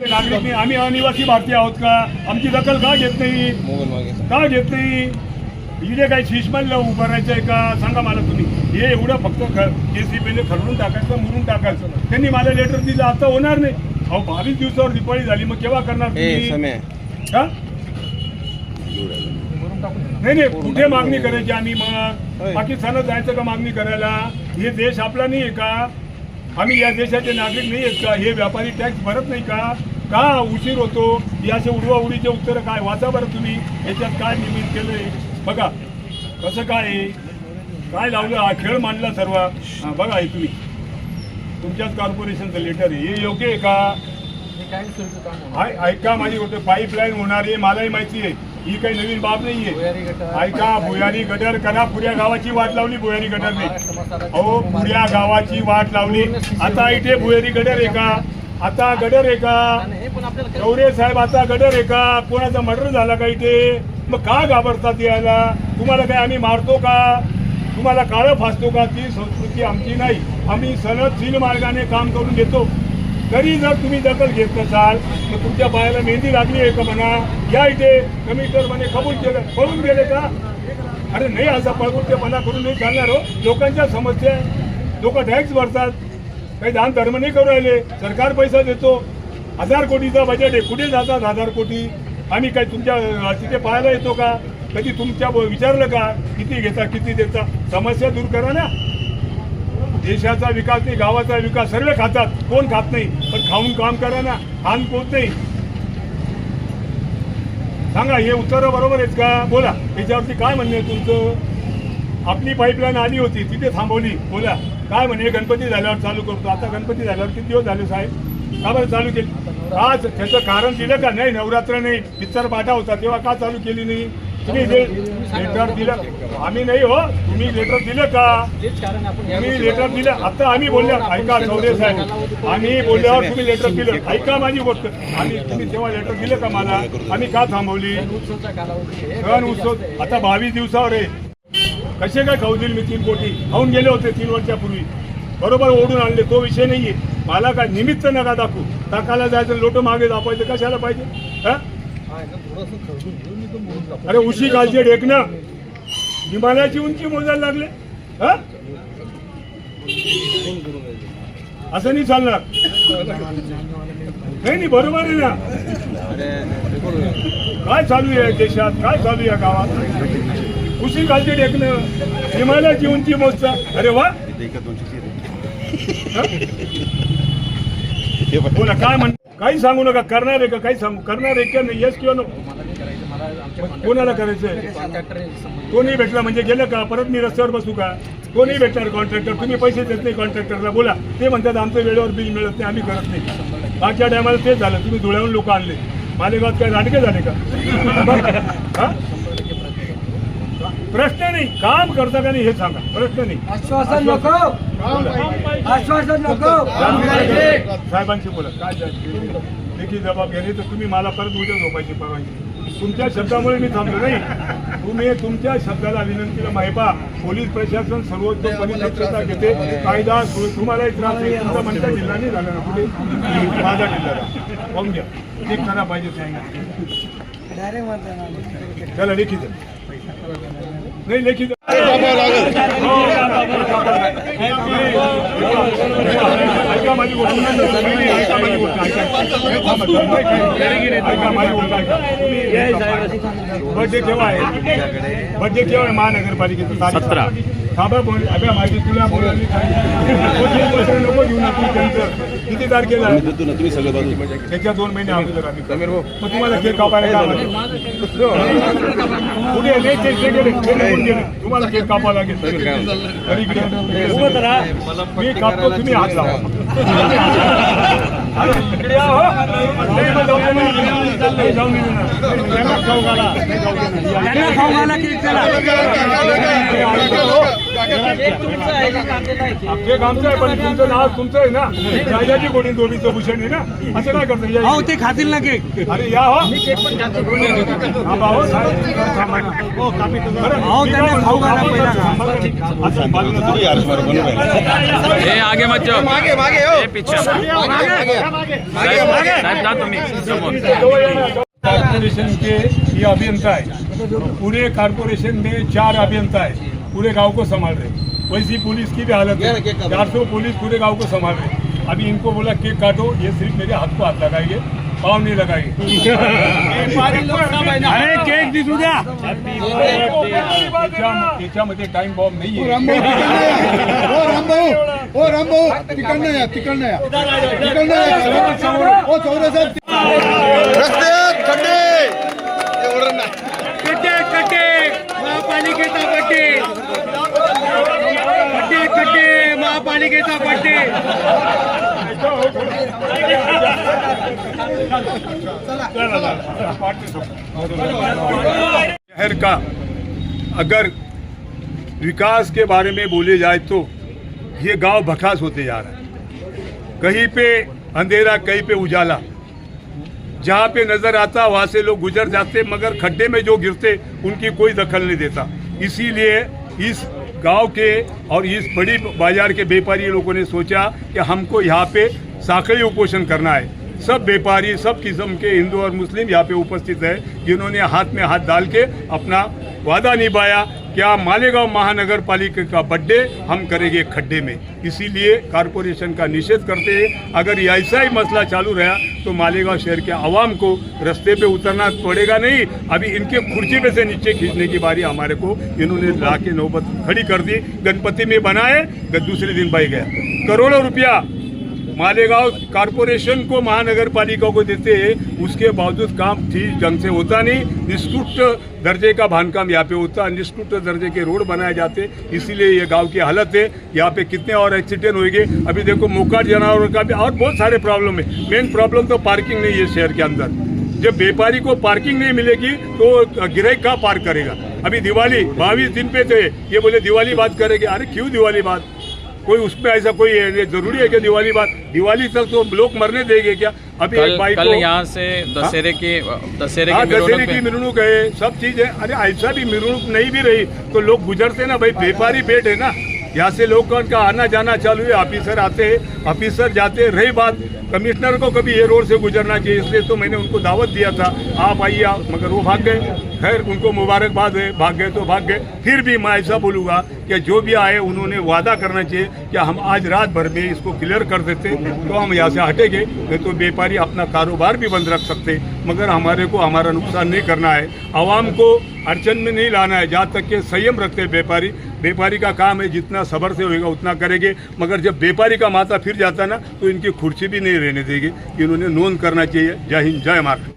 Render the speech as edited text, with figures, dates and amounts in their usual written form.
नागरिक नाही, आम्ही अनिवासी भारतीय आहोत का? आमची दखल का घेत नाही? का घेत नाही? इथे काही शिशमल उभं राहायचं आहे का? सांगा मला तुम्ही. हे एवढं फक्त JCBने खरडून टाकायचं, मुरून टाकायचं. त्यांनी मला लेटर दिलं, आता होणार नाही. अहो 22 दिवसावर दिवाळी झाली, मग केव्हा करणार तुम्ही? हा? नाही कुठे मागणी करायची आम्ही? मग पाकिस्तानात जायचं का मागणी करायला? हे देश आपला नाही आहे का? आम्ही या देशाचे नागरिक नाही आहेत का? हे व्यापारी टॅक्स भरत नाही का? का उशीर होतो? हे असे उडवाउडीचे उत्तर काय? वाचा बरं तुम्ही. याच्यात काय निमित्त केलंय बघा. कसं काय लावलं? हा खेळ मांडला सर्व. बघा हे तुम्ही तुमच्याच कॉर्पोरेशनचं लेटर आहे. हे योग्य आहे का? ऐका माझी गोष्ट. पाईपलाईन होणार आहे मलाही माहिती आहे. ही काही नवीन बाब नाहीये. ऐका, भुयारी गटर करा. पुऱ्या गावाची वाट लावली भुयारी गटरने. अहो पुऱ्या गावाची वाट लावली. आता इथे भुयारी गटर आहे का? आता गटर आहे का? चौरे साहेब आता गटर आहे का? कोणाचा मर्डर झाला का इथे? मग का घाबरतात यायला? तुम्हाला काय आम्ही मारतो का? तुम्हाला काळं फासतो का? ती संस्कृती आमची नाही. आम्ही सनदशील मार्गाने काम करून घेतो. तरी जर तुम्ही दखल घेत नसाल तर तुमच्या पायाला मेहंदी लागली आहे का म्हणा. या इथे कमिशनर म्हणे कबूल केलं, पळून गेले का? अरे नाही, असा पळकुटेपणा करून नाही चालणार हो. लोकांच्या समस्या, लोक टॅक्स भरतात, काही दान धर्म नाही करू राहिले. सरकार पैसा देतो, 1000 कोटीचा बजेट आहे. कुठे जातात 1000 कोटी? आम्ही काय तुमच्या तिथे पाहायला येतो का? कधी तुमच्या विचारलं का किती घेता किती देता? समस्या दूर करा ना. देशाचा विकास नाही, गावाचा विकास सर्व खातात, कोण खात नाही. पण खाऊन काम करा ना. हान पोच नाही. सांगा, हे उत्तर बरोबर आहेत का? बोला, याच्यावरती काय म्हणणं आहे तुमचं? आपली पाईपलाईन आली होती, तिथे थांबवली. बोला काय म्हणे? गणपती झाल्यावर चालू करतो. आता गणपती झाल्यावर किती दिवस झाले साहेब? का बरं चालू केली? का त्याचं कारण दिलं का? नाही, नवरात्र नाही, पिक्चर पाठा होता तेव्हा का चालू केली नाही? तुम्ही लेटर दिलं? आम्ही नाही हो. तुम्ही लेटर दिलं का? तुम्ही लेटर दिलं. आता आम्ही बोलल्या, ऐका चौधरी साहेब, आम्ही बोलल्यावर तुम्ही लेटर दिलं. ऐका माझी गोष्ट. तुम्ही तेव्हा लेटर दिलं का मला? आम्ही का थांबवली? सण उत्सव आता 22 दिवसावर आहे. कसे काय खाऊ देईल मी 3 कोटी? खाऊन गेले होते 3 वर्षापूर्वी. बरोबर ओढून आणले, तो विषय नाहीये. मला काय निमित्त नका दाखवू. टाकायला जायचं, लोट मागे दापायचं कशाला पाहिजे? हा? अरे उशी कालचे ढेकणं हिमालयाची उंची मोजायला लागले. हा? असं नाही चालणार. नाही बरोबर आहे ना. काय चालू आहे देशात? काय चालू आहे गावात? उशी कालचे ढेकणं हिमालयाची उंची मोजता. अरे वा. बोला काय म्हण? काही सांगू नका. करणार आहे का? काही सांगू करणार आहे का नाही? येस किंवा नो? कोणाला करायचंय? तो नाही भेटला म्हणजे गेलं का? परत मी रस्त्यावर बसू का? तो नाही भेटणार कॉन्ट्रॅक्टर. तुम्ही पैसे देत नाही कॉन्ट्रॅक्टरला. बोला, ते म्हणतात आमचं वेळेवर बिल मिळत नाही, आम्ही करत नाही. मागच्या टायमाला तेच झालं. तुम्ही धुळ्याहून लोक आणले. मालेगावात काय नाटके झाले का? हा? प्रश्न नाही, काम करता का नाही हे सांगा. प्रश्न नाही. आश्वासन नको, आश्वासन नको. साहेबांशी बोला. काय लेखी जबाब घ्यायची तर तुम्ही मला परत उद्या झोपायची परवानगी. तुमच्या शब्दामुळे मी थांबलो नाही. तुम्ही तुमच्या शब्दाला विनंतीला माहिपा. पोलीस प्रशासन सर्वोच्चपणे दक्षता घेते. कायदा तुम्हालाही त्रास आहे. तुमचा म्हणता जिल्हा नाही झाला ना कुठे? माझा जिल्हा पाहून घ्या. चेक करा पाहिजे चला लेखी नाही लेखी ऐका माझी गोष्ट. ऐका माझी गोष्ट. ऐका माझी गोष्ट. बड्डे केव्हा आहे? बड्डे केव्हा आहे महानगरपालिकेचा? 17. थांबा बोल. अभ्या माझी तुला बोलायला नको घेऊन त्यांचं किती तारखेला तुम्ही सगळं त्याच्या 2 महिने अगोदर आम्ही. मग तुम्हाला केक कापायला कुठे तुम्हाला केक कापावा लागेल. मी कापतो, तुम्ही हात लावा. ते आमचं आहे पण तुमचं नाव तुमचं आहे ना राजाजी कोणी दोन्हीचं भूषण आहे ना असं काय करता या ते खातील ना केक अरे या हो हा, भाऊ, साहेब. अहो, त्यांना खाऊ घाला पहिला. असं बाजूला जाऊ. ए आगे मत जाओ मागे मागे हो पीछे साहेब जा तुम्ही समोर कॉर्पोरेशन के ये अभियंता है पूरे कॉर्पोरेशन में 4 अभियंता है पूरे गांव को संभाल रहे वैसी पुलिस की भी हालत है 400 पुलिस पूरे गांव को संभाल रहे अभी इनको बोला केक काटो ये सिर्फ मेरे हाथ को हाथ लगाएंगे पाँव नहीं लगाएंगे अरे केक दिसू द्या त्याच्यामध्ये टाइम बॉम्ब नाही आहे तिकडनं या ओ चौरसाहेब कटे महापालिकेचा बड्डे महापालिकेचा बड्डे शहर का अगर विकास के बारे में बोले जाए तो ये गांव भकास होते जा रहा है कहीं पे अंधेरा कहीं पे उजाला जहाँ पे नजर आता वहाँ से लोग गुजर जाते मगर खड्डे में जो गिरते उनकी कोई दखल नहीं देता इसीलिए इस गांव के और इस बड़ी बाजार के व्यापारी लोगों ने सोचा कि हमको यहाँ पे साखड़ी उपोषण करना है सब व्यापारी सब किस्म के हिंदू और मुस्लिम यहाँ पे उपस्थित है जिन्होंने हाथ में हाथ डाल के अपना वादा निभाया क्या मालेगांव महानगर पालिका का बर्थडे हम करेंगे खड्डे में इसीलिए कॉरपोरेशन का निषेध करते हैं अगर ये ऐसा ही मसला चालू रहा तो मालेगांव शहर के आवाम को रास्ते पे उतरना पड़ेगा नहीं अभी इनके खुर्ची पे से नीचे खींचने की बारी हमारे को इन्होंने ला के नौबत खड़ी कर दी गणपति में बनाए दूसरे दिन बह गया करोड़ों रुपया मालेगांव कॉरपोरेशन को महानगर पालिका को देते हैं उसके बावजूद काम ठीक ढंग से होता नहीं निष्कृष्ट दर्जे का बांधकाम यहाँ पे होता निष्कृष्ट दर्जे के रोड बनाए जाते इसीलिए ये गांव की हालत है यहाँ पे कितने और एक्सीडेंट होंगे अभी देखो मोकाट जानवर का भी और बहुत सारे प्रॉब्लम है मेन प्रॉब्लम तो पार्किंग नहीं है शहर के अंदर जब व्यापारी को पार्किंग नहीं मिलेगी तो ग्राहक कहाँ पार्क करेगा अभी दिवाली 22 दिन पे थे ये बोले दिवाली बात करेंगे अरे क्यों दिवाली बात कोई उसमें ऐसा कोई जरूरी है कि दिवाली तक तो लोग मरने देंगे क्या अभी एक बाइक कल यहाँ से दशहरे की मिरवणूक है सब चीज है अरे ऐसा भी मिरवणूक नहीं भी रही तो लोग गुजरते ना भाई व्यापारी पेट है ना यहाँ से लोगों का आना जाना चालू है ऑफिसर आते हैं ऑफिसर जाते रही बात कमिश्नर को कभी ये रोड से गुजरना चाहिए इसलिए तो मैंने उनको दावत दिया था आप आइए मगर वो भाग गए खैर उनको मुबारकबाद है भाग गए तो भाग गए फिर भी मैं ऐसा बोलूँगा कि जो भी आए उन्होंने वादा करना चाहिए कि हम आज रात भर में इसको क्लियर कर देते तो हम यहाँ से हटेंगे नहीं तो व्यापारी अपना कारोबार भी बंद रख सकते मगर हमारे को हमारा नुकसान नहीं करना है आवाम को अड़चन में नहीं लाना है जहाँ तक के संयम रखते व्यापारी का काम है जितना सब्र से होगा उतना करेंगे मगर जब व्यापारी का माथा फिर जाता ना तो इनकी खुर्ची भी नहीं रहने देगी इन्होंने नोंद करना चाहिए जय हिंद जय महाराष्ट्र